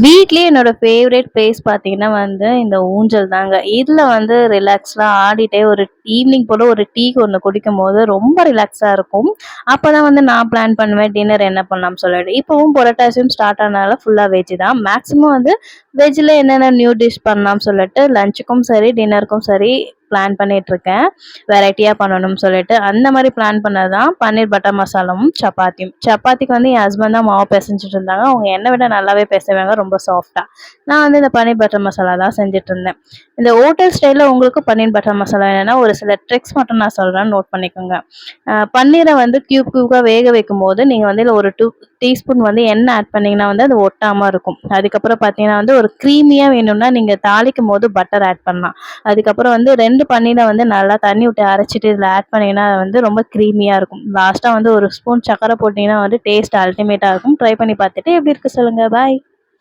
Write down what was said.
வீட்லயே என்னோட favourite place பார்த்தீங்கன்னா வந்து, இந்த ஊஞ்சல் தாங்க. இதுல வந்து ரிலாக்ஸ்டா ஆடிட்டே ஒரு ஈவினிங் போல ஒரு டீ ஒண்ணு குடிக்கும்போது ரொம்ப ரிலாக்ஸா இருக்கும். அப்பதான் வந்து நான் பிளான் பண்ணுவேன், டின்னர் என்ன பண்ணலாம்னு சொல்லிட்டு. இப்பவும் புரட்டாசியும் ஸ்டார்ட் ஆனனால ஃபுல்லா வெஜ் தான். மேக்ஸிமம் வந்து வெஜ்ல என்னென்ன நியூ டிஷ் பண்ணலாம்னு சொல்லிட்டு, லஞ்சுக்கும் சரி, டின்னருக்கும் சரி பிளான் பண்ணிட்டுருக்கேன். வெரைட்டியா பண்ணணும்னு சொல்லிட்டு. அந்த மாரி பிளான் பண்ணது தான் பன்னீர் பட்டர் மசாலாவும், சப்பாத்தியும். சப்பாத்திக்கு வந்து என் ஹஸ்பண்ட் தான் மாவு பெசஞ்சுட்டு இருந்தாங்க. அவங்க என்ன விட நல்லாவே பெசைவாங்க, ரொம்ப சாஃப்ட்டா. நான் வந்து இந்த பன்னீர் பட்டர் மசாலா தான் செஞ்சுட்டுருந்தேன். இந்த ஹோட்டல் ஸ்டைல்ல உங்களுக்கு பன்னீர் பட்டர் மசாலா வேணும்னா, ஒரு சில ட்ரிக்ஸ் மட்டும் நான் சொல்றேன், நோட் பண்ணிக்கோங்க. பன்னீர வந்து கியூபா வேக வைக்கும்போது, நீங்க வந்து இதுல ஒரு 2 டீஸ்பூன் வந்து எண்ணெய் ஆட் பண்ணீங்கன்னா வந்து அது ஒட்டாம இருக்கும். அதுக்கப்புறம் பார்த்தீங்கன்னா வந்து ஒரு கிரீமியா வேணும்னா, நீங்க தாளிக்கும்போது பட்டர் ஆட் பண்ணலாம். அதுக்கப்புறம் வந்து 2 பன்னீர வந்து நல்லா தண்ணி விட்டு அரைச்சுட்டு இதில ஆட் பண்ணீங்கன்னா வந்து ரொம்ப கிரீமியா இருக்கும். லாஸ்ட்டா வந்து ஒரு ஸ்பூன் சர்க்கரை போட்டீங்கன்னா வந்து டேஸ்ட் அல்டிமேட்டா இருக்கும். ட்ரை பண்ணி பார்த்துட்டு எப்படி இருக்கு சொல்லுங்க. பாய்.